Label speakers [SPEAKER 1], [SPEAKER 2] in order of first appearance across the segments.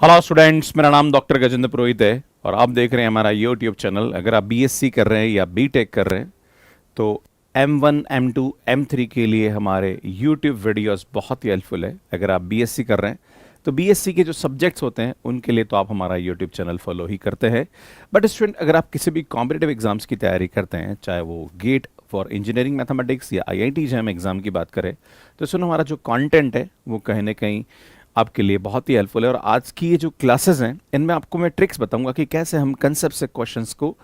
[SPEAKER 1] Hello students, मेरा नाम doctor Gajendra पुरोहित है और आप देख रहे हैं हमारा यूट्यूब चैनल। अगर आप बीएससी कर रहे हैं या बीटेक कर रहे हैं तो M1, M2, M3 के लिए हमारे यूट्यूब वीडियोस बहुत ही हेल्पफुल है। अगर आप बीएससी कर रहे हैं तो बीएससी के जो सब्जेक्ट्स होते हैं उनके लिए तो आप हमारा यूट्यूब चैनल फॉलो ही करते हैं। बट स्टूडेंट, अगर आप किसी भी कॉम्पिटेटिव एग्जाम्स की तैयारी करते हैं, चाहे वो गेट फॉर इंजीनियरिंग मैथमेटिक्स या IIT जैम एग्जाम की बात करें, तो सुनो, हमारा जो कंटेंट है वो कहीं ना कहीं आपके लिए बहुत ही हेल्पफुल है। और आज की ये जो क्लासेस हैं इनमें आपको मैं ट्रिक्स बताऊंगा कि कैसे हम कंसेप्ट से क्वेश्चंस को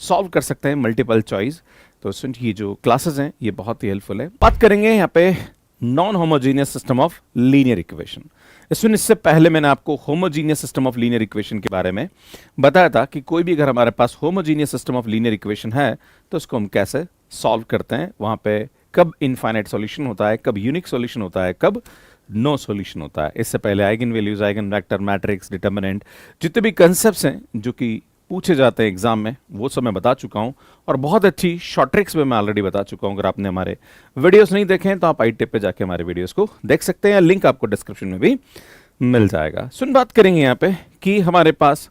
[SPEAKER 1] सॉल्व कर सकते हैं, मल्टीपल चॉइस। तो सुन, ये जो क्लासेस हैं ये बहुत ही हेल्पफुल है। बात करेंगे यहाँ पे non homogeneous system of linear equation. इससे पहले मैंने आपको homogeneous system of linear equation के बारे में बताया था कि कोई भी अगर हमारे पास homogeneous system of linear equation है तो उसको हम कैसे सॉल्व करते हैं। वहां पे कब इनफाइनाइट सॉल्यूशन होता है, कब यूनिक सॉल्यूशन होता है, कब नो सॉल्यूशन होता है। इससे पहले eigen values, eigen vector, matrix, determinant, जितने भी कंसेप्ट्स हैं जो कि पूछे जाते हैं एग्जाम में, वो सब मैं बता चुका हूं और बहुत अच्छी शॉर्ट ट्रिक्स में मैं ऑलरेडी बता चुका हूं। अगर आपने हमारे वीडियोस नहीं देखे हैं तो आप iTip पे जाके हमारे वीडियोस को देख सकते हैं, लिंक आपको डिस्क्रिप्शन में भी मिल जाएगा। सुन, बात करेंगे यहाँ पे कि हमारे पास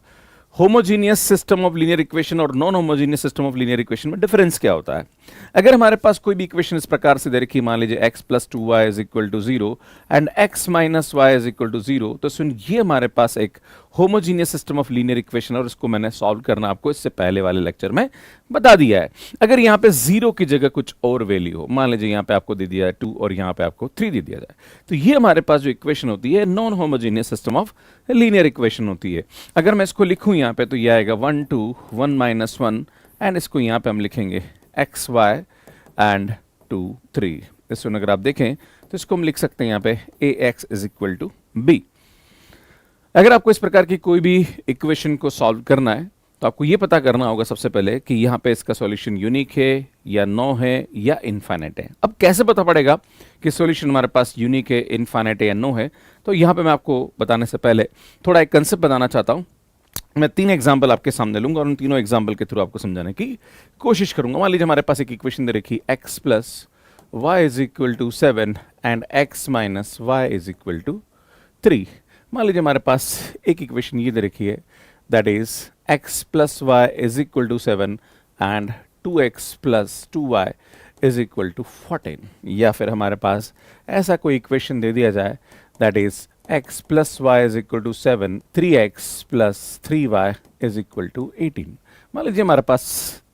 [SPEAKER 1] homogeneous system of linear equation और non homogeneous system of linear equation में डिफरेंस क्या होता है। अगर हमारे पास कोई भी इक्वेशन इस प्रकार से दे रखी, मान लीजिए x + 2y = 0 and x - y = 0, तो सुन, ये हमारे पास एक homogeneous system of linear equation और इसको मैंने सॉल्व करना आपको इससे पहले वाले लेक्चर में बता दिया है। अगर यहाँ पे 0 की जगह कुछ और वैल्यू हो, मान लीजिए यहाँ पे आपको दे दिया है 2 और यहाँ पे आपको 3 दे दिया जाए, तो ये हमारे पास जो इक्वेशन होती है non homogeneous system of linear equation होती है। अगर मैं इसको लिखूं यहाँ पे तो ये आएगा 1 2 1 - 1 एंड इसको यहाँ पे हम लिखेंगे x y एंड 2 3। इसको अगर आप देखें तो इसको हम लिख सकते हैं यहाँ पे ax = b। अगर आपको इस प्रकार की कोई भी इक्वेशन को सॉल्व करना है तो आपको ये पता करना होगा सबसे पहले कि यहाँ पे इसका सॉल्यूशन यूनिक है या नो है या इनफाइनाइट है। अब कैसे पता पड़ेगा कि सॉल्यूशन हमारे पास यूनिक है, इनफाइनाइट है या नो है, तो यहाँ पे मैं आपको बताने से पहले थोड़ा एक कंसेप्ट बताना चाहता हूँ। मैं 3 एग्जाम्पल आपके सामने लूंगा और उन तीनों एग्जाम्पल के थ्रू आपको समझाने की कोशिश करूंगा। मान लीजिए हमारे पास एक इक्वेशन दे रखी x + y = 7 and x - y = 3। मान लीजिए हमारे पास एक इक्वेशन ये दे रखी है, that is x + y = 7 and 2x + 2y = 14। या फिर हमारे पास ऐसा कोई इक्वेशन दे दिया जाए, that is x + y = 7, 3x + 3y = 18। मान लीजिए हमारे पास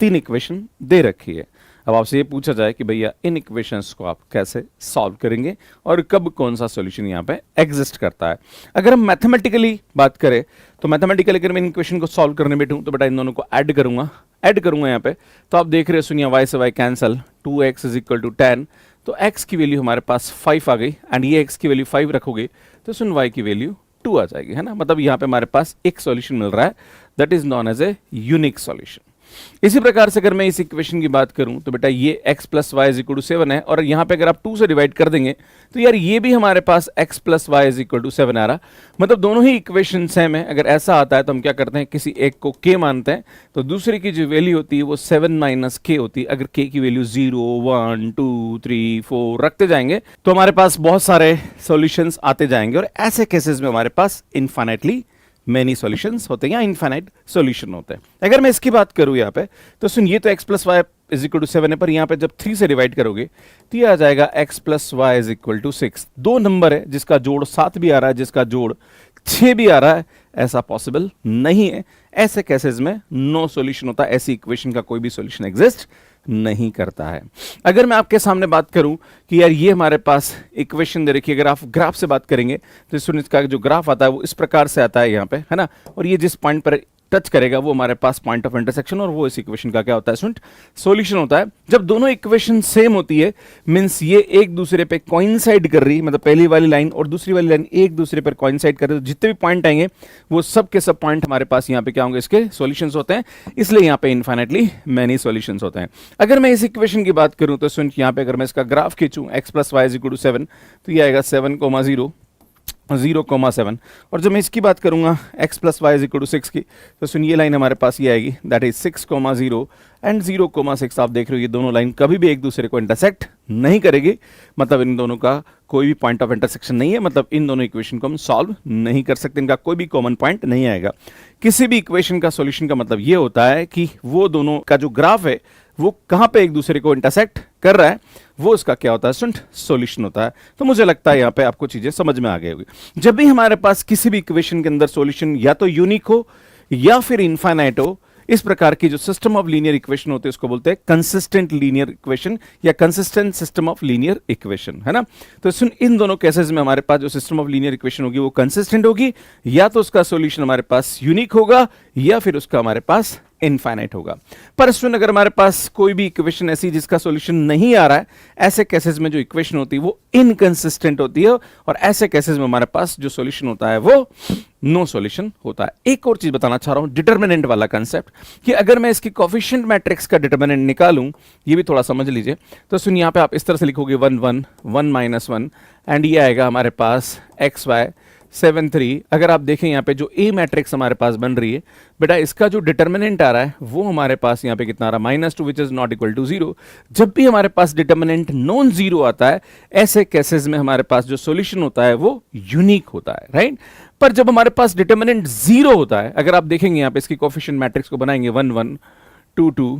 [SPEAKER 1] 3 इक्वेशन दे रखी है। अब आपसे ये पूछा जाए कि भैया इन इक्वेशंस को आप कैसे सॉल्व करेंगे और कब कौन सा सॉल्यूशन यहाँ पे एग्जिस्ट करता है। अगर हम मैथमेटिकली बात करें तो मैथमेटिकली अगर मैं इन इक्वेशन को सॉल्व करने बैठूं तो बेटा इन दोनों को ऐड करूंगा यहाँ पे। तो आप देख रहे हो, सुनिए, y से y कैंसल, 2x = 10, तो x की वैल्यू हमारे पास 5 आ गई एंड ये x की वैल्यू 5 रखोगे तो सुन y की वैल्यू 2 आ जाएगी, है ना। मतलब यहाँ पे हमारे पास एक सॉल्यूशन मिल रहा है, that is known as a unique solution. इसी प्रकार से अगर मैं इस इक्वेशन की बात करूं तो बेटा ये x + y = 7 है और यहाँ पे अगर आप 2 से डिवाइड कर देंगे तो यार ये भी हमारे पास x + y = 7 आ रहा। मतलब दोनों ही इक्वेशन सेम है। अगर ऐसा आता है तो हम क्या करते हैं, किसी एक को k मानते हैं तो दूसरे की जो वैल्यू होती है वो 7 - k होती है। अगर k की वैल्यू 0 1 2 3 4 रखते जाएंगे तो हमारे पास बहुत सारे सॉल्यूशंस आते जाएंगे और ऐसे केसेस में हमारे पास इनफाइनाइटली मेनी सॉल्यूशंस होते हैं या इनफाइनाइट सॉल्यूशन होते हैं। अगर मैं इसकी बात करूं यहाँ पे तो सुन, ये तो x + y = 7 है, पर यहाँ पे जब 3 से डिवाइड करोगे तो ये आ जाएगा x + y = 6। 2 नंबर है जिसका जोड़ 7 भी आ रहा है, जिसका जोड़ 6 भी आ रहा है, ऐसा पॉसिबल नहीं है। ऐसे केसेस में नो सॉल्यूशन होता है, ऐसी इक्वेशन का कोई भी सॉल्यूशन एग्जिस्ट नहीं करता है। अगर मैं आपके सामने बात करूं कि यार ये हमारे पास इक्वेशन दे रखी है, अगर आप ग्राफ से बात करेंगे तो सुन, इसका जो ग्राफ आता है वो इस प्रकार से आता है यहाँ पे, है ना, और ये जिस पॉइंट पर टच करेगा वो हमारे पास पॉइंट ऑफ इंटरसेक्शन और वो इस इक्वेशन का क्या होता है, स्टूडेंट, सॉल्यूशन होता है। जब दोनों इक्वेशन सेम होती है मींस ये एक दूसरे पे कोइंसाइड कर रही, मतलब पहली वाली लाइन और दूसरी वाली लाइन एक दूसरे पर कोइंसाइड कर रही, तो जितने भी पॉइंट आएंगे वो सब के सब पॉइंट हमारे पास यहाँ पे क्या होंगे, इसके सॉल्यूशंस होते हैं। इसलिए यहाँ पे इनफाइनाइटली मेनी सॉल्यूशंस होते हैं। अगर मैं इस इक्वेशन की बात करूं तो सुन, यहाँ पे अगर मैं इसका ग्राफ खींचूं x + y = 7 तो ये आएगा 7, 0 0,7। और जब मैं इसकी बात करूंगा x plus y is equal to 6 की, तो सुन ये लाइन हमारे पास ये आएगी, दैट इज 6,0 एंड 0,6। आप देख रहे हो ये दोनों लाइन कभी भी एक दूसरे को इंटरसेक्ट नहीं करेगी, मतलब इन दोनों का कोई भी पॉइंट ऑफ इंटरसेक्शन नहीं है, मतलब इन दोनों इक्वेशन को हम सॉल्व नहीं कर सकते, इनका कोई भी कॉमन पॉइंट नहीं आएगा। किसी भी इक्वेशन का सॉल्यूशन का मतलब ये होता है कि वो दोनों का जो ग्राफ है वो कहां पे एक दूसरे को इंटरसेक्ट कर रहा है, वो उसका क्या होता है स्टूडेंट, सॉल्यूशन होता है। तो मुझे लगता है यहां पे आपको चीजें समझ में आ गई होगी। जब भी हमारे पास किसी भी इक्वेशन के अंदर सॉल्यूशन या तो यूनिक हो या फिर इनफाइनाइट हो, इस प्रकार की जो सिस्टम ऑफ लीनियर इक्वेशन होते हैं उसको बोलते हैं कंसिस्टेंट लीनियर इक्वेशन या consistent system of linear equation, है ना। तो सुन इन दोनों केसेस में हमारे पास जो सिस्टम ऑफ लीनियर इक्वेशन होगी वो कंसिस्टेंट होगी, या तो उसका सॉल्यूशन हमारे पास यूनिक होगा या फिर उसका हमारे पास इनफाइनाइट होगा। पर सुन अगर हमारे पास कोई भी इक्वेशन ऐसी जिसका सॉल्यूशन नहीं आ रहा है, ऐसे केसेस में जो इक्वेशन होती है वो इनकंसिस्टेंट होती है, और ऐसे केसेस में हमारे पास जो सॉल्यूशन होता है वो नो सॉल्यूशन होता है। एक और चीज बताना चाह रहा हूं, डिटरमिनेंट वाला कंसेप्ट, कि अगर मैं इसकी कोफिशिएंट मैट्रिक्स का डिटरमिनेंट निकालूं, ये भी थोड़ा समझ लीजिए। तो सुन यहां पे आप इस तरह से लिखोगे 1 1 1 -1, एंड ये आएगा हमारे पास एक्स वाई 7 3। अगर आप देखें यहाँ पे जो ए मैट्रिक्स हमारे पास बन रही है बेटा, इसका जो डिटर्मिनेंट आ रहा है वो हमारे पास यहाँ पे कितना आ रहा है, -2 which is not equal to 0। जब भी हमारे पास डिटर्मिनेंट नॉन जीरो आता है, ऐसे केसेस में हमारे पास जो सॉल्यूशन होता है वो यूनिक होता है, राइट। पर जब हमारे पास डिटर्मिनेंट 0 होता है, अगर आप देखेंगे यहाँ पे इसकी कोफिशिएंट मैट्रिक्स को बनाएंगे 1 1 2 2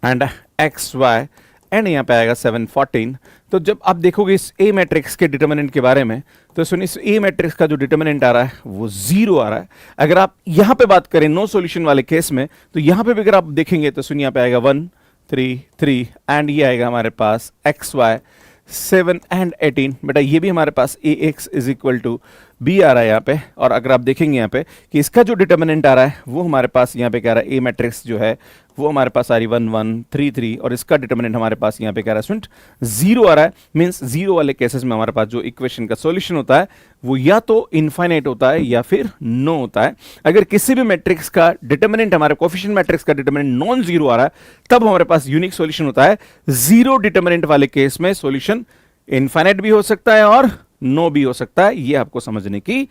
[SPEAKER 1] एंड एक्स वाई, एंड यहाँ पे आएगा 7 14। तो जब आप देखोगे इस ए मैट्रिक्स के डिटर्मिनेंट के बारे में, तो सुनिए इस ए मैट्रिक्स का जो डिटर्मिनेंट आ रहा है वो 0 आ रहा है। अगर आप यहाँ पे बात करें नो सॉल्यूशन वाले केस में, तो यहाँ पे भी अगर आप देखेंगे तो सुनिए यहाँ पे आएगा 1 3 3, एंड ये आएगा हमारे पास एक्स वाई 7 एंड 18। बेटा ये भी हमारे पास A X is equal to B आ रहा है यहाँ पे। और अगर आप देखेंगे यहाँ पे कि इसका जो डिटर्मिनेंट आ रहा है वो हमारे पास यहाँ पे क्या रहा है, ए मैट्रिक्स जो है वो हमारे पास आ रही 1 1 3 3, और इसका डिटर्मिनेंट हमारे पास यहाँ पे क्या रहा है स्टूडेंट, 0 आ रहा है। मींस 0 वाले केसेस में हमारे पास जो इक्वेशन का सॉल्यूशन होता है वो या तो इनफाइनाइट होता है या फिर नो होता है। अगर किसी भी मैट्रिक्स का डिटर्मिनेंट, हमारे कोफिशिएंट मैट्रिक्स का डिटर्मिनेंट नॉन जीरो आ रहा है, तब हमारे पास यूनिक सॉल्यूशन होता है। 0 डिटर्मिनेंट वाले केस में सॉल्यूशन इनफाइनाइट भी हो सकता है और नो भी हो सकता है, ये आपको समझने की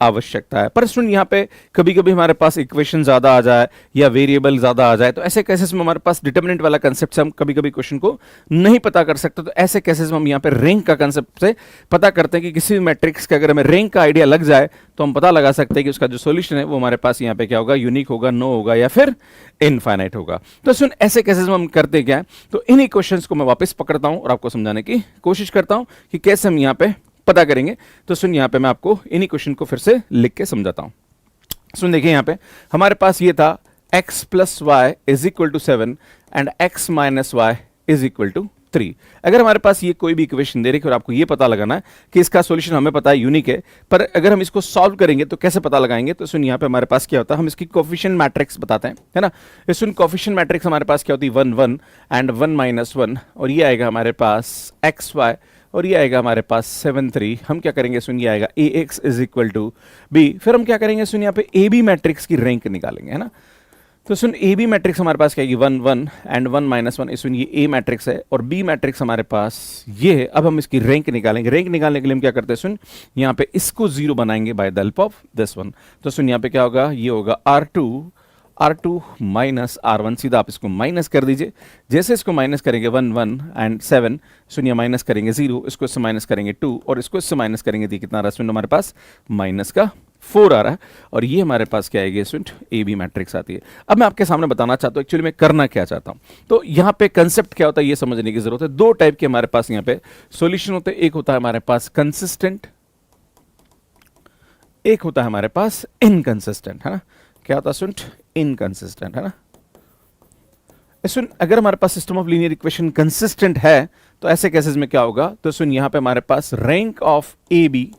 [SPEAKER 1] आवश्यकता है। पर सुन यहाँ पे कभी कभी हमारे पास इक्वेशन ज्यादा आ जाए या वेरिएबल ज्यादा आ जाए, तो ऐसे केसेस में हमारे पास डिटर्मिनेंट वाला कंसेप्ट से हम कभी कभी क्वेश्चन को नहीं पता कर सकते। तो ऐसे केसेस में हम यहाँ पे रैंक का कंसेप्ट से पता करते हैं कि किसी भी मैट्रिक्स का अगर हमें रैंक का आइडिया लग जाए तो हम पता लगा सकते हैं कि उसका जो सोल्यूशन है वो हमारे पास यहाँ पे क्या होगा, यूनिक होगा, नो होगा या फिर इनफाइनाइट होगा। तो सुन ऐसे केसेस में हम करते क्या है, तो इन्हीं क्वेश्चंस को मैं वापस पकड़ता हूं और आपको समझाने की कोशिश करता हूं कि कैसे हम यहाँ पे पता करेंगे। तो सुन यहाँ पे मैं आपको इन्हीं क्वेश्चन को फिर से लिख के समझाता हूं। सुन देखिए यहाँ पे हमारे पास ये था x plus y is equal to 7 and x minus y is equal to 3। अगर हमारे पास ये कोई भी इक्वेशन दे रही है और आपको ये पता लगाना है कि इसका सॉल्यूशन हमें पता है यूनिक है, पर अगर हम इसको सॉल्व करेंगे तो कैसे पता लगाएंगे, तो सुन यहाँ पे हमारे पास क्या होता है, हम इसकी कोफिशिएंट मैट्रिक्स बताते हैं, है ना। सुन कोफिशिएंट मैट्रिक्स हमारे पास क्या होती है, 1 1 एंड 1 -1, और ये आएगा हमारे पास एक्स वाई, और ये आएगा हमारे पास 7 3। हम क्या करेंगे सुन, ये आएगा A X is equal to B. फिर हम क्या करेंगे सुन, यहाँ पे ए बी मैट्रिक्स की रैंक निकालेंगे, है ना। तो सुन ए बी मैट्रिक्स हमारे पास क्या है, 1 1 एंड 1 -1। सुन ये ए मैट्रिक्स है और बी मैट्रिक्स हमारे पास ये है। अब हम इसकी रैंक निकालेंगे। रैंक निकालने के लिए हम क्या करते हैं सुन, यहाँ पे इसको 0 बनाएंगे by the help of this one. तो सुन यहाँ पे क्या होगा, ये होगा R2 माइनस R1। सीधा आप इसको माइनस कर दीजिए। जैसे इसको माइनस करेंगे 1 1 एंड 7, सुनिए माइनस करेंगे 0, इसको इससे माइनस करेंगे 2, और इसको इससे माइनस करेंगे तो कितना आ रहा है स्टूडेंट, हमारे पास माइनस का 4 आ रहा है। और ये हमारे पास क्या आएगी स्टूडेंट, ए बी मैट्रिक्स आती है। अब मैं आपके सामने बताना चाहता हूँ एक्चुअली मैं करना क्या चाहता हूँ। तो यहाँ पे कंसेप्ट क्या होता है ये समझने की जरूरत है। दो टाइप के हमारे पास यहाँ पे सॉल्यूशन होते हैं। एक होता है हमारे पास कंसिस्टेंट, एक होता है हमारे पास इनकंसिस्टेंट, है ना। क्या होता है स्टूडेंट, इनकंसिस्टेंट, है ना। सुन अगर हमारे पास system of linear equation consistent है तो ऐसे केसेस में क्या होगा, तो सुन यहां पे हमारे पास रैंक ऑफ ए बी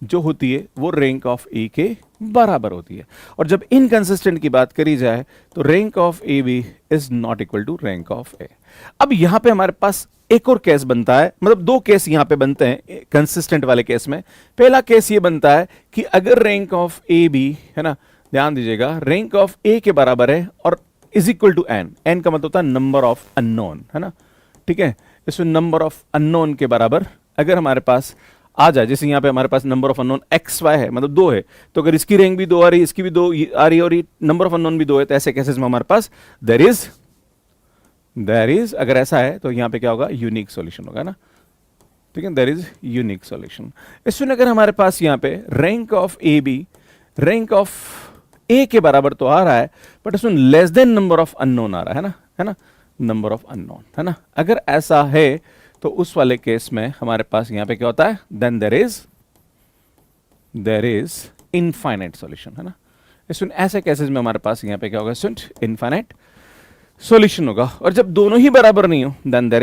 [SPEAKER 1] जो होती है वो रैंक ऑफ ए के बराबर होती है। और जब इनकंसिस्टेंट की बात करी जाए तो rank of A B is not equal to rank of A. अब यहां पे हमारे पास एक और केस बनता है, मतलब दो केस यहां पे बनते हैं कंसिस्टेंट वाले केस में। पहला केस ये बनता है कि अगर रैंक ऑफ ए बी, है ना, ध्यान दीजिएगा, रैंक ऑफ ए के बराबर है और is equal to n. N का मतलब होता है नंबर ऑफ अननोन, है ना, ठीक है। इसमें नंबर ऑफ अननोन के बराबर अगर हमारे पास आ जाए, जैसे यहाँ पे हमारे पास number of unknown X Y है, मतलब 2 है, तो अगर इसकी रैंक भी 2 आ रही है, इसकी भी 2 आ रही है, और ये नंबर ऑफ अननोन भी 2 है, तो ऐसे केसेस में हमारे पास देर इज अगर ऐसा है तो यहाँ पे क्या होगा, यूनिक सॉल्यूशन होगा ना, ठीक है, देर इज यूनिक सॉल्यूशन। इसमें अगर हमारे पास यहाँ पे rank of A B rank of A के बराबर तो आ रहा है, बट इसमें less than number of unknown आ रहा है ना, नंबर ऑफ अननोन, है ना, अगर ऐसा है तो उस वाले केस में हमारे पास यहां पे क्या होता है, then there is infinite solution, है ना। इसमें ऐसे केसेस में हमारे पास यहां पे क्या होगा, स्टूडेंट, इनफाइनाइट सॉल्यूशन होगा। और जब दोनों ही बराबर नहीं हो, then there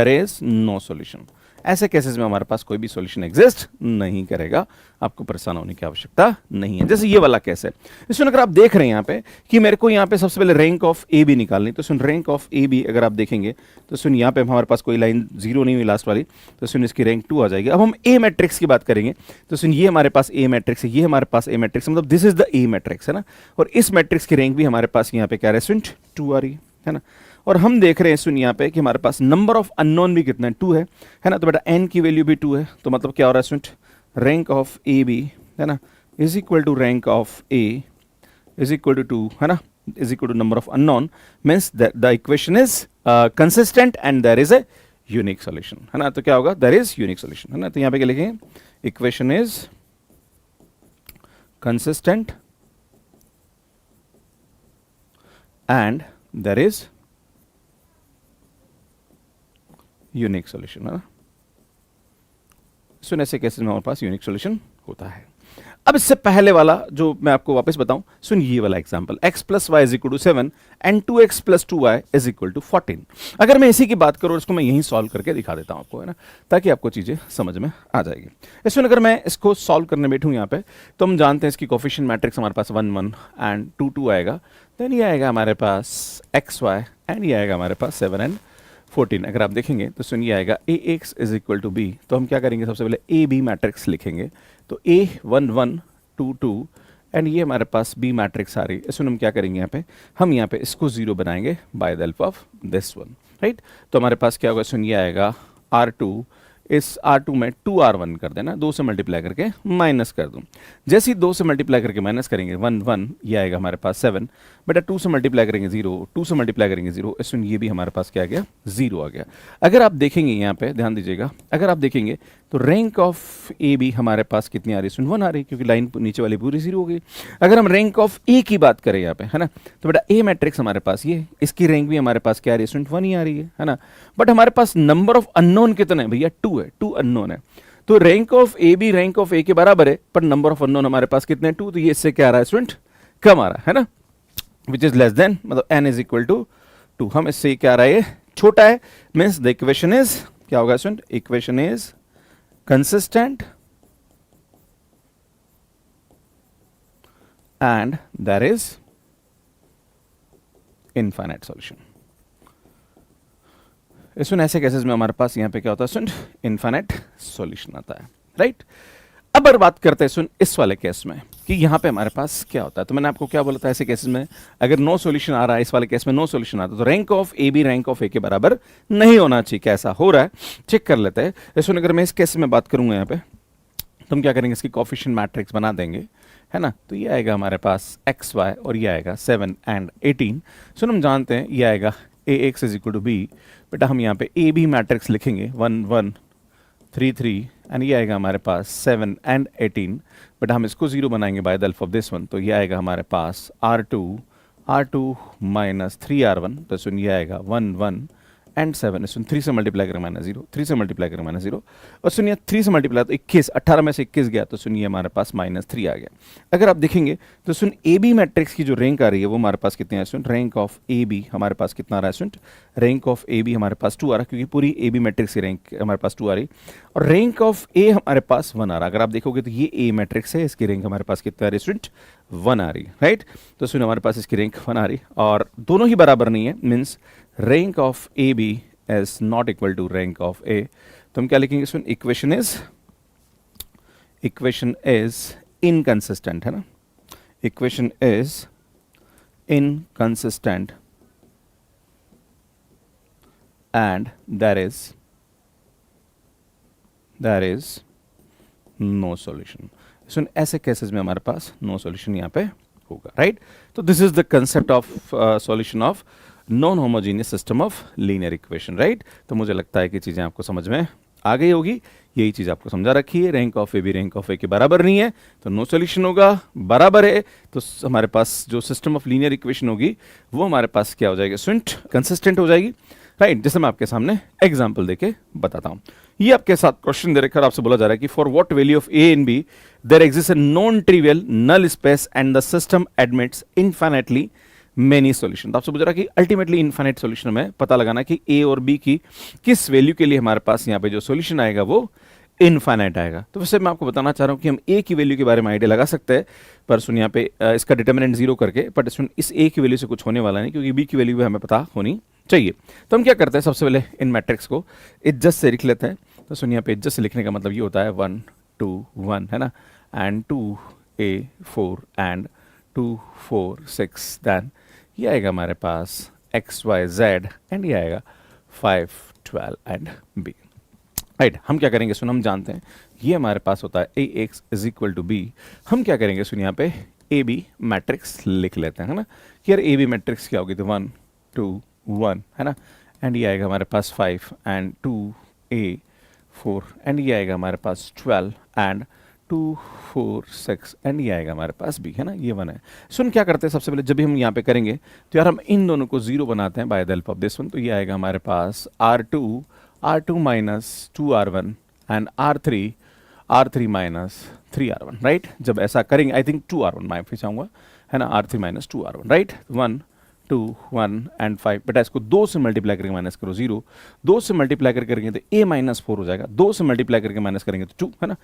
[SPEAKER 1] is no solution. ऐसे केसेस में हमारे पास कोई भी सॉल्यूशन एग्जिस्ट नहीं करेगा, आपको परेशान होने की आवश्यकता नहीं है। जैसे ये वाला केस है, इसमें अगर आप देख रहे हैं यहाँ पे कि मेरे को यहाँ पे सबसे पहले रैंक ऑफ ए बी निकालनी, तो सुन रैंक ऑफ ए बी अगर आप देखेंगे तो सुन यहाँ पे हमारे पास कोई लाइन 0 नहीं हुई लास्ट वाली, तो सुन इसकी रैंक 2 आ जाएगी। अब हम ए मैट्रिक्स की बात करेंगे, तो सुन ये हमारे पास ए मैट्रिक्स है, ये हमारे पास ए मैट्रिक्स, मतलब this is the A matrix, है ना, और इस मैट्रिक्स की रैंक भी हमारे पास यहाँ पे क्या है, 2 आ रही है ना। और हम देख रहे हैं सुन यहाँ पे कि हमारे पास नंबर ऑफ अननोन भी कितना है, 2 है ना, तो बेटा n की वैल्यू भी 2 है, तो मतलब क्या हो रहा है student, rank of A b, है ना, is equal to rank of a is equal to 2, है ना, is equal to number of unknown, means the equation is consistent and there is a unique solution, है ना। तो क्या होगा, there is unique solution, है ना। तो यहाँ पे क्या लिखेंगे, equation is consistent and there is unique solution, है ना। सुन ऐसे केसेस में हमारे पास यूनिक सॉल्यूशन होता है। अब इससे पहले वाला जो मैं आपको वापस बताऊं, सुन ये वाला example, x plus y is equal to 7 and 2x plus 2y is equal to 14। अगर मैं इसी की बात करूं, इसको मैं यहीं सॉल्व करके दिखा देता हूं आपको, है ना, ताकि आपको चीजें समझ में आ जाएगी। इसमें अगर मैं इसको सॉल्व करने बैठूं यहाँ पे, तो हम जानते हैं इसकी कोफिशिएंट मैट्रिक्स हमारे पास 1 1 एंड 2 2 आएगा, देन ये आएगा हमारे पास एक्स वाई एंड ये आएगा हमारे पास 7 एंड 14। अगर आप देखेंगे तो सुनिए आएगा A X is equal to B, तो हम क्या करेंगे, सबसे पहले ए बी मैट्रिक्स लिखेंगे, तो ए 1 1 2 2 एंड ये हमारे पास बी मैट्रिक्स आ रही है। इसमें हम क्या करेंगे, यहाँ पे हम यहाँ पे इसको 0 बनाएंगे by the help of this one, right. तो हमारे पास क्या होगा, सुनिए आएगा R2, इस R2 में 2R1 कर देना, 2 से मल्टीप्लाई करके माइनस कर दूं। जैसे ही 2 से मल्टीप्लाई करके माइनस करेंगे 1 1, ये आएगा हमारे पास 7, बेटा 2 से मल्टीप्लाई करेंगे 0, 2 से मल्टीप्लाई करेंगे 0, इसमें ये भी हमारे पास क्या आ गया, 0 आ गया। अगर आप देखेंगे यहाँ पे ध्यान दीजिएगा, अगर आप देखेंगे तो रैंक ऑफ ए बी हमारे पास कितनी आ रही है, 1 आ रही है, क्योंकि लाइन नीचे वाली पूरी 0 हो गई। अगर हम रैंक ऑफ ए की बात करें यहाँ पे, है ना, तो बेटा ए मैट्रिक्स हमारे पास ये, इसकी रैंक भी हमारे पास क्या आ रही है, 1 ही आ रही है ना। बट हमारे पास नंबर ऑफ अननोन कितने हैं भैया, 2 है, 2 अननोन है। तो rank of A B rank of A के बराबर है, पर नंबर ऑफ अननोन हमारे पास कितने, 2, तो ये इससे क्या आ रहा है स्टूडेंट, कम आ रहा है ना, विच इज लेस देन, मतलब n इज इक्वल टू 2। हम इससे क्या आ रहा है, छोटा है, मीन्स द इक्वेशन इज क्या होगा student, equation is consistent and there is infinite solution. इसमें ऐसे केसेस में हमारे पास यहाँ पे क्या होता है स्टूडेंट, इनफाइनाइट सॉल्यूशन आता है, राइट। अब अगर बात करते हैं सुन इस वाले केस में कि यहाँ पे हमारे पास क्या होता है, तो मैंने आपको क्या बोला था, ऐसे केसेस में अगर नो सॉल्यूशन आ रहा है, इस वाले केस में नो सॉल्यूशन आता है, तो rank of A B rank of A के बराबर नहीं होना चाहिए। कैसा हो रहा है चेक कर लेते हैं। इसमें अगर मैं इस केस में बात करूंगा यहाँ पे, तो हम क्या करेंगे, इसकी कोफिशिएंट मैट्रिक्स बना देंगे, है ना। तो ये आएगा हमारे पास एक्स वाई और ये आएगा 7 एंड 18। सुन हम जानते हैं ये आएगा A X is equal to B, बेटा हम यहाँ पे ए बी मैट्रिक्स लिखेंगे 1 1 3 3 एंड ये आएगा हमारे पास 7 एंड 18, बट हम इसको 0 बनाएंगे by the help of this one, तो ये आएगा हमारे पास R2 माइनस 3R1, तो सुन ये आएगा 1 1 एंड 7, सुन 3 से मल्टीप्लाई करें माइनस 0, 3 से मल्टीप्लाई करें माइनस 0, और सुनिए 3 से मल्टीप्लाई तो 21, 18 में से 21 गया, तो सुनिए हमारे पास माइनस 3 आ गया। अगर आप देखेंगे तो सुन ए बी मैट्रिक्स की जो रैंक आ रही है वो हमारे पास कितनी है सुन, रैंक ऑफ ए बी हमारे पास कितना आ रहा है सुन, रैंक ऑफ ए बी हमारे पास 2 आ रहा है, क्योंकि पूरी ए बी मैट्रिक्स की रैंक हमारे पास 2 आ रही, और रैंक ऑफ ए हमारे पास 1 आ रहा है। अगर आप देखोगे तो ये ए मैट्रिक्स है, इसकी रैंक हमारे पास कितना आ रही है स्टूडेंट, 1 आ रही है, राइट। तो सुन हमारे पास इसकी रैंक 1 आ रही, और दोनों ही बराबर नहीं है, means rank of A b is not equal to rank of A। तो हम क्या लिखेंगे इसमें, इक्वेशन इज इनकंसिस्टेंट, है ना, equation is inconsistent and there is there is no solution. सुन ऐसे केसेस में हमारे पास नो सॉल्यूशन यहाँ पे होगा, राइट। तो this is the concept of solution of non homogeneous system of linear equation, right. तो मुझे लगता है कि चीज़ें आपको समझ में आ गई होगी। यही चीज़ आपको समझा रखी है, रैंक ऑफ ए भी रैंक ऑफ ए के बराबर नहीं है तो नो सॉल्यूशन होगा, बराबर है तो हमारे पास जो सिस्टम ऑफ लीनियर इक्वेशन होगी वो हमारे पास क्या हो जाएगी स्टूडेंट, कंसिस्टेंट हो जाएगी, राइट। जैसे मैं आपके सामने एग्जाम्पल देके बताता हूँ। ये आपके साथ क्वेश्चन दे रखा, आपसे बोला जा रहा है कि for what value of a and b there exist a non trivial null space and the system admits infinitely many solution. तो आपसे पूछ रहा कि अल्टीमेटली इनफाइनाइट सॉल्यूशन में पता लगाना कि ए और बी की किस वैल्यू के लिए हमारे पास यहाँ पे जो सॉल्यूशन आएगा वो इनफाइनाइट आएगा। तो वैसे मैं आपको बताना चाह रहा हूँ कि हम ए की वैल्यू के बारे में आइडिया लगा सकते हैं, पर सुन यहाँ पे इसका डिटर्मिनेंट जीरो करके, बट सुन इस ए की वैल्यू से कुछ होने वाला नहीं क्योंकि बी की वैल्यू भी हमें पता होनी चाहिए। तो हम क्या करते हैं, सबसे पहले इन मैट्रिक्स को इज्जत से लिख लेते हैं। तो सुन यहाँ पे इज्जत से लिखने का मतलब ये होता है 1 2 1 है ना, एंड 2a 4 एंड 2 4 6, देन ये आएगा हमारे पास एक्स वाई जेड एंड ये आएगा 5 12 एंड बी, राइट। हम क्या करेंगे सुन, हम जानते हैं ये हमारे पास होता है A X is equal to B. हम क्या करेंगे सुन यहाँ पे ए बी मैट्रिक्स लिख लेते हैं, है ना, कि यार ए बी मैट्रिक्स क्या होगी, तो 1 2 1 है ना, एंड ये आएगा हमारे पास 5 एंड 2a 4 एंड ये आएगा हमारे पास 12 एंड 2 4 6 एंड ये आएगा हमारे पास बी, है ना, ये 1 है। सुन क्या करते हैं सबसे पहले जब भी हम यहाँ पे करेंगे तो यार हम इन दोनों को जीरो बनाते हैं by the help of this one. तो ये आएगा हमारे पास R2 minus 2R1 and R3 minus 3R1, right. जब ऐसा करेंगे आई थिंक 2R1 मैं फिर चाहूँगा, है ना, R3 minus 2R1, right. 1 2 1 and 5, बेटा इसको 2 से मल्टीप्लाई करके माइनस करो 0, 2 से मल्टीप्लाई करके करेंगे तो a माइनस 4 हो जाएगा, 2 से मल्टीप्लाई करके माइनस करेंगे तो 2, है ना,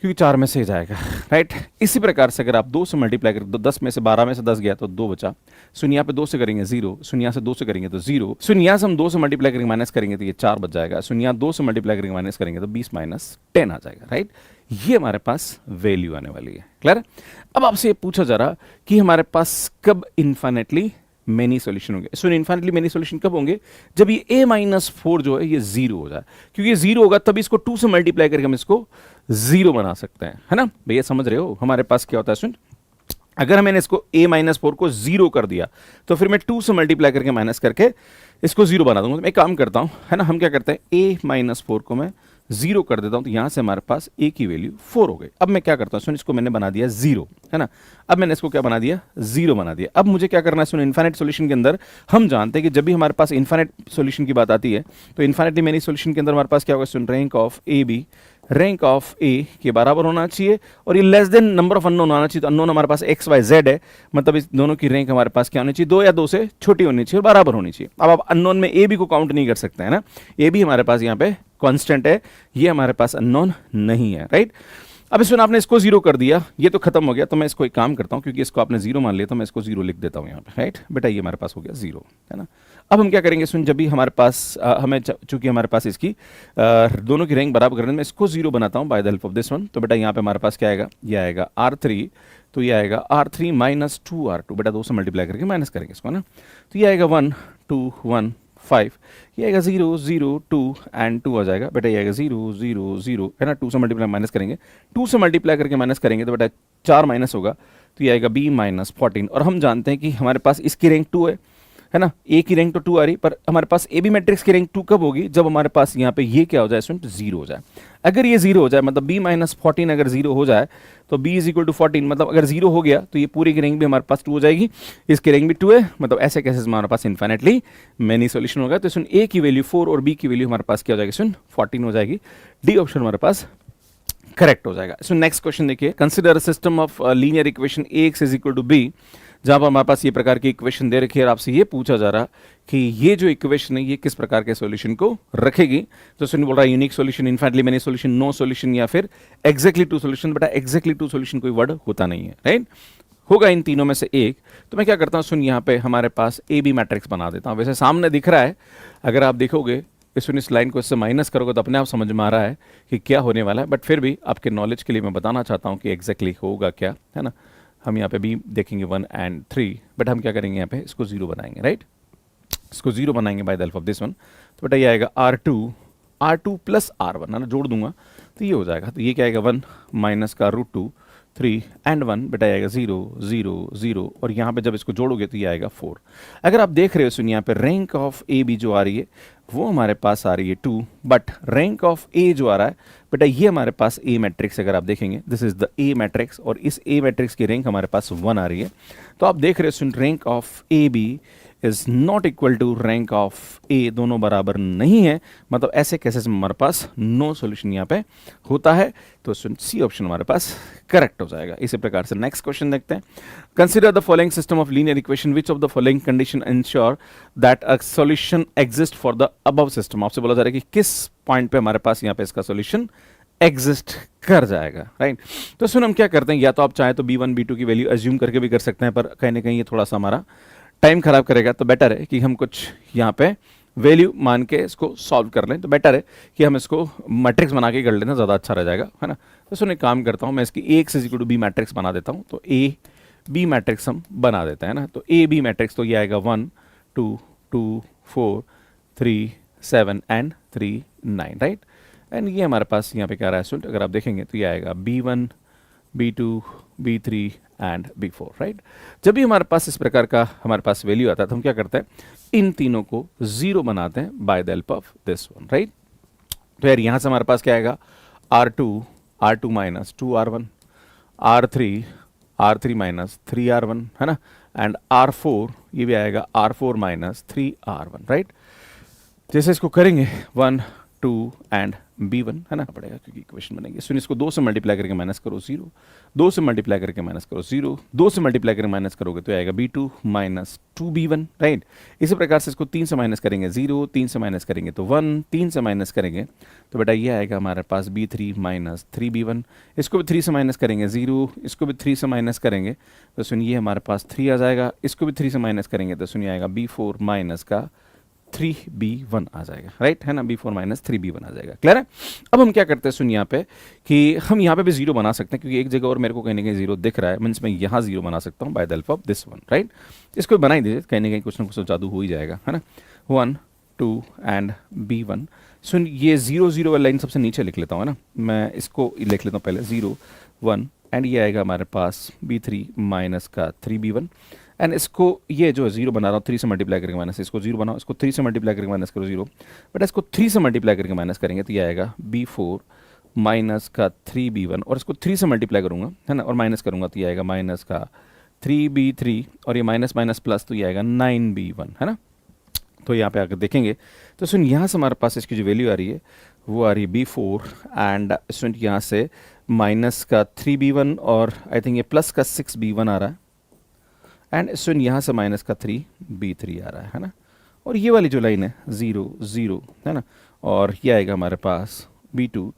[SPEAKER 1] क्योंकि 4 में से जाएगा, राइट। इसी प्रकार से अगर आप 2 से मल्टीप्लाई करें तो 10 में से 12 में से 10 गया तो 2 बचा। सुन यहाँ पे 2 से करेंगे 0, सुन यहाँ से 2 से करेंगे तो 0, सुन यहाँ से हम 2 से मल्टीप्लाई करके माइनस करेंगे तो ये 4 बच जाएगा, सुन यहाँ 2 से मल्टीप्लाई करके माइनस करेंगे तो 20 माइनस 10 आ जाएगा, राइट। ये हमारे पास वैल्यू आने वाली है, क्लियर। अब आपसे ये पूछा जा रहा कि हमारे पास कब इन्फाइनेटली मेनी सॉल्यूशन होंगे। सुन इन्फाइनेटली मेनी सॉल्यूशन कब होंगे, जब ये a माइनस 4 जो है ये 0 हो जाए, क्योंकि ये 0 होगा तभी इसको 2 से मल्टीप्लाई करके हम इसको 0 बना सकते हैं, है ना भैया, समझ रहे हो। हमारे पास क्या होता है सुन, अगर मैंने इसको a माइनस 4 को 0 कर दिया तो फिर मैं 2 से मल्टीप्लाई करके माइनस करके इसको 0 बना दूंगा। तो मैं काम करता हूं, है ना, हम क्या करते हैं a माइनस 4 को मैं 0 कर देता हूं, तो यहां से हमारे पास a की वैल्यू 4 हो गई। अब मैं क्या करता हूं सुन, इसको मैंने बना दिया 0, है ना, अब मैंने इसको क्या बना दिया 0 बना दिया। अब मुझे क्या करना है सुन, इनफाइनाइट सॉल्यूशन के अंदर हम जानते हैं कि जब भी हमारे पास इनफाइनाइट सॉल्यूशन की बात आती है तो इनफाइनाइटली मेनी सॉल्यूशन के अंदर हमारे पास क्या होगा सुन, rank of A B rank of A के बराबर होना चाहिए और ये less than number of unknown आना चाहिए। तो अननोन हमारे पास एक्स वाई जेड है, मतलब इस दोनों की रैंक हमारे पास क्या होनी चाहिए, 2 या 2 से छोटी होनी चाहिए और बराबर होनी चाहिए। अब आप अननोन में ए बी को काउंट नहीं कर सकते हैं ना, ए बी हमारे पास यहाँ पे कांस्टेंट है, ये हमारे पास अननोन नहीं है, राइट। अब इसमें आपने इसको 0 कर दिया, ये तो खत्म हो गया, तो मैं इसको एक काम करता हूँ क्योंकि इसको आपने 0 मान लिया तो मैं इसको 0 लिख देता हूँ यहाँ पे, राइट बेटा, ये हमारे पास हो गया 0, है ना। अब हम क्या करेंगे सुन, जब भी हमारे पास हमें चूंकि हमारे पास इसकी दोनों की रैंक बराबर करने में इसको 0 बनाता हूँ by the help of this one. तो बेटा यहाँ पे हमारे पास क्या आएगा, ये आएगा R3, तो ये आएगा R3 माइनस 2R2, बेटा 2 से मल्टीप्लाई करके माइनस करेंगे इसको, ना, तो ये आएगा 1 2 1 5, ये आएगा 0 0 2 एंड 2 आ जाएगा, बेटा ये आएगा 0 0 0, है ना, 2 से मल्टीप्लाई माइनस करेंगे, 2 से मल्टीप्लाई करके माइनस करेंगे तो बेटा 4 माइनस होगा, तो ये आएगा b माइनस 14। और हम जानते हैं कि हमारे पास इसकी रैंक 2 है ना, ए की रैंक तो 2 आ रही, पर हमारे पास ए बी मैट्रिक्स की रैंक 2 कब होगी, जब हमारे पास यहाँ पे ये क्या हो जाए स्टूडेंट 0 हो जाए। अगर ये 0 हो जाए मतलब b माइनस 14 अगर 0 हो जाए तो b इज इक्वल टू 14, मतलब अगर 0 हो गया तो ये पूरी की रैंक भी हमारे पास 2 हो जाएगी, इसकी रैंक भी 2 है, मतलब ऐसे केसेस में हमारे पास इन्फाइनेटली मेनी सॉल्यूशन होगा। तो सुन a की वैल्यू 4 और b की वैल्यू हमारे पास क्या हो जाएगी सुन 14 हो जाएगी, डी ऑप्शन हमारे पास करेक्ट हो जाएगा। सो नेक्स्ट क्वेश्चन देखिए, consider system of linear equation ax is equal to b, जहां पर हमारे पास ये प्रकार की इक्वेशन दे रखी है और आपसे ये पूछा जा रहा कि ये जो इक्वेशन है ये किस प्रकार के सॉल्यूशन को रखेगी। तो सुन बोल रहा है unique solution, infinitely many solution, no solution या फिर एग्जैक्टली 2 सॉल्यूशन। बेटा एग्जैक्टली 2 सॉल्यूशन कोई वर्ड होता नहीं है, राइट, होगा इन तीनों में से एक। तो मैं क्या करता हूँ सुन, यहाँ पे हमारे पास ए बी मैट्रिक्स बना देता हूँ, वैसे सामने दिख रहा है, अगर आप देखोगे इस लाइन को इससे माइनस करोगे तो अपने आप समझ में आ रहा है कि क्या होने वाला है, बट फिर भी आपके नॉलेज के लिए मैं बताना चाहता हूँ कि एग्जैक्टली होगा क्या, है ना। हम यहाँ पे b देखेंगे 1 एंड 3, बट हम क्या करेंगे यहाँ पे इसको 0 बनाएंगे, राइट, इसको 0 बनाएंगे by the help of this one. तो बेटा ये आएगा R2 प्लस R1, है ना, जोड़ दूंगा तो ये हो जाएगा, तो ये क्या आएगा 1 माइनस का √2 3 एंड 1 बेटा आएगा 0 0 0 और यहाँ पे जब इसको जोड़ोगे तो ये आएगा 4। अगर आप देख रहे हो सुनिए यहाँ पे रैंक ऑफ ए बी जो आ रही है वो हमारे पास आ रही है 2, बट रैंक ऑफ ए जो आ रहा है बेटा ये हमारे पास ए मैट्रिक्स अगर आप देखेंगे this is the A matrix और इस ए मैट्रिक्स की रैंक हमारे पास 1 आ रही है। तो आप देख रहे हो सुन rank of A B is not equal to rank of A, दोनों बराबर नहीं है, मतलब ऐसे केसेस में हमारे पास नो सॉल्यूशन यहाँ पे होता है। तो सुन सी ऑप्शन हमारे पास करेक्ट हो जाएगा। इसी प्रकार से नेक्स्ट क्वेश्चन देखते हैं। Consider the following system of linear equation which of the following condition ensure that a solution exist for the above system. आपसे बोला जा रहा है कि किस पॉइंट पे हमारे पास यहाँ पे इसका सॉल्यूशन एग्जिस्ट कर जाएगा, राइट। तो सुन हम क्या करते हैं, या तो आप चाहे तो b1 b2 की वैल्यू अज्यूम करके भी कर सकते हैं, पर कहीं ना कहीं ये थोड़ा सा हमारा टाइम खराब करेगा, तो बेटर है कि हम कुछ यहाँ पे वैल्यू मान के इसको सॉल्व कर लें। तो बेटर है कि हम इसको मैट्रिक्स बना के कर लेना, ज़्यादा अच्छा रह जाएगा, है ना। तो सुन एक काम करता हूँ, मैं इसकी AX is equal to b matrix बना देता हूँ। तो A B मैट्रिक्स हम बना देते हैं ना। तो A B मैट्रिक्स तो ये आएगा 1 2 2 4 3 7 एंड 3 9, राइट। एंड ये हमारे पास यहाँ पे क्या रहा है स्टूडेंट, अगर आप देखेंगे तो ये आएगा B1 B2 B3 and B4, right. जब भी हमारे पास इस प्रकार का हमारे पास वैल्यू आता है तो हम क्या करते हैं, इन तीनों को 0 बनाते हैं by the help of this one, right. तो यार यहाँ से हमारे पास क्या आएगा R2 minus 2R1, R3 minus 3R1, है ना, एंड R4 ये भी आएगा R4 माइनस 3R1, राइट। जैसे इसको करेंगे 1 2 एंड B1, है ना, पड़ेगा क्योंकि इक्वेशन बनेगी। सुन इसको 2 से मल्टीप्लाई करके माइनस करो 0, 2 से मल्टीप्लाई करके माइनस करो 0, 2 से मल्टीप्लाई करके माइनस करोगे तो आएगा B2 माइनस 2B1, राइट। इसी प्रकार से इसको 3 से माइनस करेंगे 0, 3 से माइनस करेंगे तो 1, 3 से माइनस करेंगे तो बेटा ये आएगा हमारे पास B3 माइनस 3B1। इसको भी 3 से माइनस करेंगे 0, इसको भी 3 से माइनस करेंगे तो सुनिए हमारे पास 3 आ जाएगा, इसको भी 3 से माइनस करेंगे तो सुनिए आएगा B4 माइनस का 3B1 आ जाएगा, राइट, है ना। B4 माइनस 3B1 आ जाएगा, क्लियर है। अब हम क्या करते हैं सुन यहाँ पे कि हम यहाँ पे भी 0 बना सकते हैं, क्योंकि एक जगह और मेरे को कहीं ना कहीं 0 दिख रहा है, मीन्स मैं यहाँ 0 बना सकता हूँ by the help of this one, right. इसको बना ही दीजिए, कहीं ना कहीं कुछ ना कुछ जादू हो ही जाएगा, है ना। 1 2 एंड B1। सुन ये 0 0 वाली लाइन सबसे नीचे लिख लेता हूँ, है ना, मैं इसको लिख लेता हूँ पहले 0 1 एंड ये आएगा हमारे पास B3 माइनस का 3B1 एंड इसको ये जो 0 बना रहा हूँ 3 से मल्टीप्लाई करके माइनस, इसको 0 बनाओ, इसको 3 से मल्टीप्लाई करके माइनस करो 0, बट इसको 3 से मल्टीप्लाई करके माइनस करेंगे तो ये आएगा B4 माइनस का 3B1 और इसको 3 से मल्टीप्लाई करूँगा, है ना, और माइनस करूँगा तो ये आएगा माइनस का 3B3 और ये माइनस माइनस प्लस तो ये आएगा 9B1, है ना। तो यहाँ पे आकर देखेंगे तो सुन यहाँ से हमारे पास इसकी जो वैल्यू आ रही है वो आ रही है B4 एंड सुन यहाँ से माइनस का 3B1 और आई थिंक ये प्लस का 6B1 आ रहा है एंड सुन यहाँ से माइनस का 3B3 आ रहा है ना। और ये वाली जो लाइन है 0 0, है ना, और ये आएगा हमारे पास B2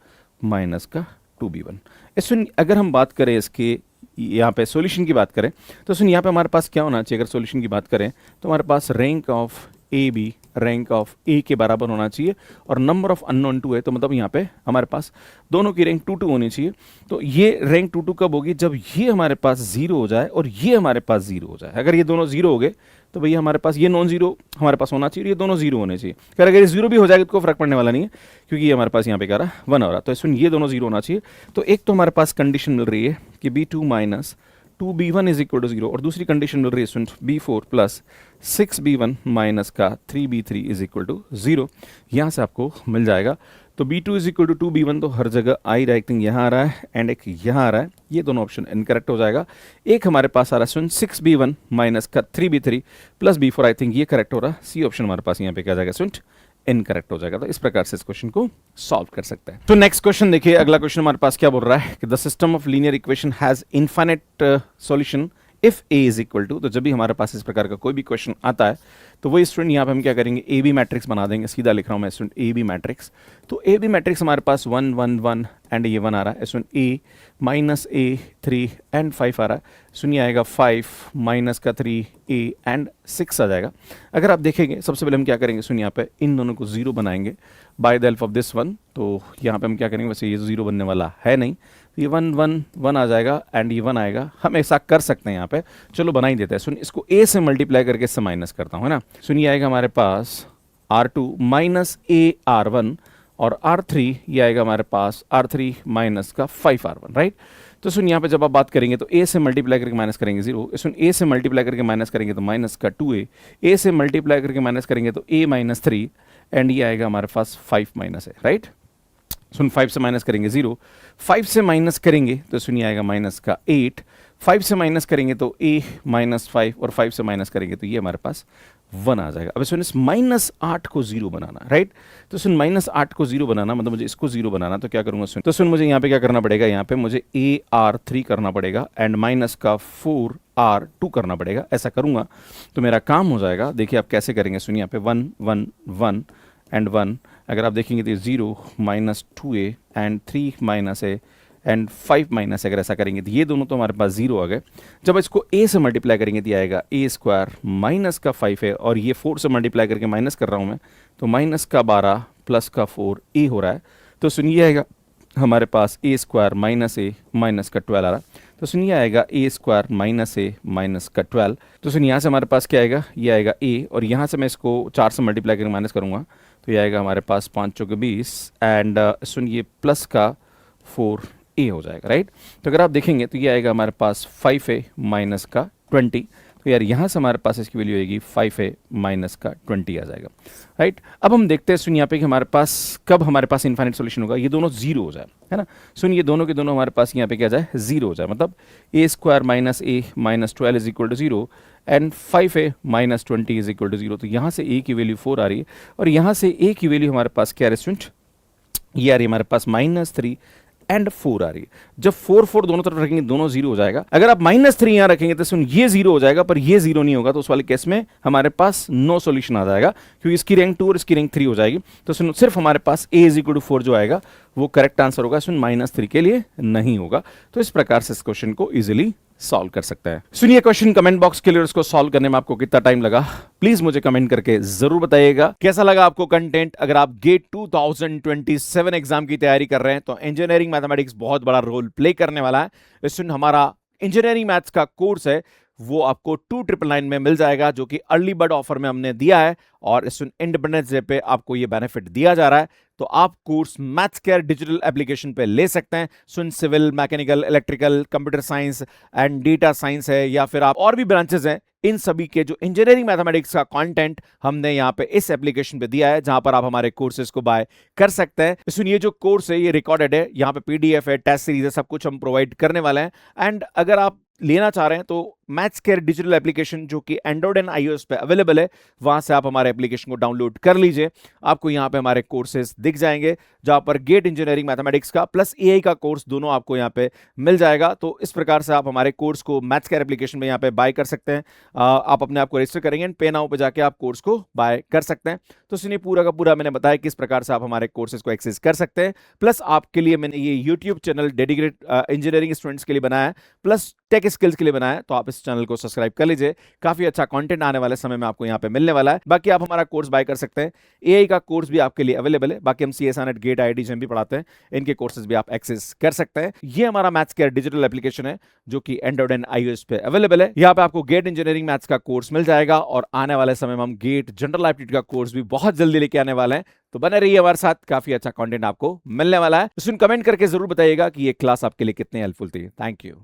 [SPEAKER 1] माइनस का 2B1। सुन अगर हम बात करें इसके यहाँ पे सॉल्यूशन की बात करें तो सुन यहाँ पे हमारे पास क्या होना चाहिए, अगर सॉल्यूशन की बात करें तो हमारे पास rank of A B rank of A के बराबर होना चाहिए और नंबर ऑफ अननोन 2 है, तो मतलब यहाँ पे हमारे पास दोनों की रैंक 2 2 होनी चाहिए। तो ये रैंक 2 2 कब होगी, जब ये हमारे पास 0 हो जाए और ये हमारे पास 0 हो जाए। अगर ये दोनों 0 हो गए तो भैया हमारे पास ये नॉन 0 हमारे पास होना चाहिए, ये दोनों 0 होने चाहिए। अगर ये 0 भी हो जाएगा तो कोई फर्क पड़ने वाला नहीं है, क्योंकि ये हमारे पास यहाँ पे क्या रहा 1 हो रहा, तो इसमें ये दोनों 0 होना चाहिए। तो एक तो हमारे पास कंडीशन मिल रही है कि B2 minus 2B1 is equal to 0 और दूसरी कंडीशन मिल रही है B4 प्लस 6B1 माइनस का 3B3 इज इक्वल टू 0। यहाँ से आपको मिल जाएगा। तो B2 is equal to 2B1 तो हर जगह आई रहा है, एक यहाँ आ रहा है एंड एक यहाँ आ रहा है, ये दोनों ऑप्शन इनकरेक्ट हो जाएगा। एक हमारे पास आ रहा है 6B1 माइनस का 3B3 plus B4, I think ये करेक्ट हो रहा है। सी ऑप्शन हमारे पास यहाँ पे क्या जाएगा स्टूडेंट, इनकरेक्ट हो जाएगा। तो इस प्रकार से इस क्वेश्चन को सॉल्व कर सकते हैं। तो नेक्स्ट क्वेश्चन देखिए, अगला क्वेश्चन हमारे पास क्या बोल रहा है कि the system of linear equation has infinite solution if a is equal to. तो जब भी हमारे पास इस प्रकार का कोई भी क्वेश्चन आता है तो वही स्टूडेंट यहाँ पे हम क्या करेंगे, ए बी मैट्रिक्स बना देंगे। सीधा लिख रहा हूँ मैं स्टूडेंट ए बी मैट्रिक्स। तो ए बी मैट्रिक्स हमारे पास 1 1 1 एंड ये 1 आ रहा है। Student A minus A 3 and 5 आ रहा है। सुनिए आएगा 5 माइनस का 3 ए एंड 6 आ जाएगा। अगर आप देखेंगे सबसे पहले हम क्या करेंगे, सुनिए यहाँ पे इन दोनों को 0 बनाएंगे by the help of this one. तो यहाँ पे हम क्या करेंगे, वैसे ये 0 बनने वाला है नहीं, ये 1 1 1 आ जाएगा एंड ये 1 आएगा। हम ऐसा कर सकते हैं यहाँ पे, चलो बना ही देते हैं। सुन इसको a से मल्टीप्लाई करके इससे माइनस करता हूँ, है ना। सुनिए आएगा हमारे पास R2 माइनस a R1 और R3 ये आएगा हमारे पास R3 माइनस का 5R1, राइट। तो सुन यहाँ पे जब आप बात करेंगे तो a से मल्टीप्लाई करके माइनस करेंगे 0, सुन a से मल्टीप्लाई करके माइनस करेंगे तो माइनस का 2a, a से मल्टीप्लाई करके माइनस करेंगे तो a माइनस 3, एंड ये आएगा हमारे पास 5 माइनस है, राइट। सुन 5 से माइनस करेंगे 0, 5 से माइनस करेंगे तो सुनिए आएगा माइनस का 8, 5 से माइनस करेंगे तो a माइनस 5, और 5 से माइनस करेंगे तो ये हमारे पास 1 आ जाएगा। अब सुन इस माइनस 8 को 0 बनाना, राइट। तो सुन माइनस 8 को 0 बनाना मतलब मुझे इसको 0 बनाना, तो क्या करूंगा सुन, तो सुन मुझे यहाँ पे क्या करना पड़ेगा, यहाँ पे मुझे AR3 करना पड़ेगा एंड माइनस का 4R2 करना पड़ेगा। ऐसा करूंगा तो मेरा काम हो जाएगा। देखिए आप कैसे करेंगे, सुनिए यहाँ पे 1 1 1 एंड 1, अगर आप देखेंगे तो 0 minus 2a and 3 minus a and 5 minus, अगर ऐसा करेंगे तो ये दोनों तो हमारे पास 0 आ गए। जब इसको a से मल्टीप्लाई करेंगे तो आएगा a स्क्वायर माइनस का 5 है, और ये 4 से मल्टीप्लाई करके माइनस कर रहा हूँ मैं, तो माइनस का 12 प्लस का 4 a हो रहा है। तो सुनिए आएगा हमारे पास a square minus a minus का 12 आ रहा है। तो सुनिए आएगा a square minus a minus का 12। तो सुनिए यहाँ से हमारे पास क्या आएगा, ये आएगा a, और यहाँ से मैं इसको 4 से मल्टीप्लाई करके माइनस करूँगा तो ये आएगा हमारे पास 5 चौके 20 एंड सुनिए प्लस का 4a हो जाएगा, राइट। तो अगर आप देखेंगे तो ये आएगा हमारे पास 5a माइनस का 20, तो यार यहाँ से हमारे पास इसकी वैल्यू आएगी 5a माइनस का 20 आ जाएगा, राइट। अब हम देखते हैं सुन यहाँ पे कि हमारे पास कब हमारे पास इनफाइनाइट सॉल्यूशन होगा, ये दोनों 0 हो जाए, है ना। सुन ये दोनों के दोनों हमारे पास यहाँ पे क्या जाए, 0 हो जाए, मतलब a square minus a minus 12 is equal to 0 and 5a minus 20 is equal to 0। तो यहाँ से a की वैल्यू 4 आ रही है, और यहाँ से a की वैल्यू हमारे पास क्या है स्टूडेंट, ये आ रही है हमारे पास -3 एंड 4 आ रही है। जब 4 4 दोनों तरफ रखेंगे दोनों 0 हो जाएगा। अगर आप -3 यहाँ रखेंगे तो सुन ये 0 हो जाएगा, पर ये 0 नहीं होगा, तो उस वाले केस में हमारे पास नो सॉल्यूशन आ जाएगा, क्योंकि इसकी रैंक 2 और इसकी रैंक 3 हो जाएगी। तो सुन सिर्फ हमारे पास a इज इक्वल टू 4 जो आएगा वो करेक्ट आंसर होगा, सुन -3 के लिए नहीं होगा। तो इस प्रकार से इस क्वेश्चन को इजिली सॉल्व कर सकते हैं। सुनिए क्वेश्चन कमेंट बॉक्स के लिए, उसको सॉल्व करने में आपको कितना टाइम लगा प्लीज मुझे कमेंट करके जरूर बताइएगा। कैसा लगा आपको कंटेंट? अगर आप गेट 2027 एग्जाम की तैयारी कर रहे हैं तो इंजीनियरिंग मैथमेटिक्स बहुत बड़ा रोल प्ले करने वाला है। इसमें हमारा इंजीनियरिंग मैथ्स का कोर्स है वो आपको 2999 में मिल जाएगा, जो कि अर्ली बर्ड ऑफर में हमने दिया है, और इस इंडिपेंडेंस डे पे आपको ये बेनिफिट दिया जा रहा है। तो आप course maths care digital application पे ले सकते हैं। सुन civil, mechanical, electrical, computer science and data science है, या फिर आप और भी ब्रांचेस हैं, इन सभी के जो इंजीनियरिंग मैथमेटिक्स का कंटेंट हमने यहाँ पे इस एप्लीकेशन पे दिया है, जहां पर आप हमारे कोर्सेज को बाय कर सकते हैं। सुनिए जो कोर्स है ये रिकॉर्डेड है, यहाँ पे पीडीएफ है, टेस्ट सीरीज है, सब कुछ हम प्रोवाइड करने वाले हैं। एंड अगर आप लेना चाह रहे हैं तो मैथ्स केयर डिजिटल एप्लीकेशन जो कि एंड्रॉइड एंड आईओएस पे अवेलेबल है, वहां से आप हमारे एप्लीकेशन को डाउनलोड कर लीजिए। आपको यहाँ पे हमारे कोर्सेज दिख जाएंगे, जहां पर गेट इंजीनियरिंग मैथमेटिक्स का प्लस एआई का कोर्स दोनों आपको यहाँ पे मिल जाएगा। तो इस प्रकार से आप हमारे कोर्स को मैथ्स केयर एप्लीकेशन में यहाँ पे बाय कर सकते हैं। आप अपने आप को रजिस्टर करेंगे एंड पे नाउ पे जाके आप कोर्स को बाय कर सकते हैं। तो सुनिए पूरा का पूरा मैंने बताया किस प्रकार से आप हमारे कोर्सेज को एक्सेस कर सकते हैं। प्लस आपके लिए मैंने ये YouTube channel dedicated engineering students के लिए बनाया है, प्लस टेक स्किल्स के लिए बनाया है। तो आप इस चैनल को सब्सक्राइब कर लीजिए, काफी अच्छा कंटेंट आने वाले समय में आपको यहाँ पे मिलने वाला है। बाकी आप हमारा कोर्स बाय कर सकते हैं। एआई का कोर्स भी आपके लिए अवेलेबल है। बाकी हम सीएसआई नेट, गेट, आईआईटी भी पढ़ाते हैं, इनके कोर्सेज भी आप एक्सेस कर सकते हैं। ये हमारा मैथ्स केयर डिजिटल एप्लीकेशन है जो कि एंड्रॉइड एंड आईओएस पे अवेलेबल है। यहाँ पे आपको गेट इंजीनियरिंग मैथ्स का कोर्स मिल जाएगा, और आने वाले समय में हम गेट जनरल एप्टीट्यूड का कोर्स भी बहुत जल्दी लेके आने वाले हैं। तो बने रहिए हमारे साथ, काफी अच्छा कंटेंट आपको मिलने वाला है। सुन कमेंट करके जरूर बताइएगा कि ये क्लास आपके लिए कितनी हेल्पफुल थी। Thank you.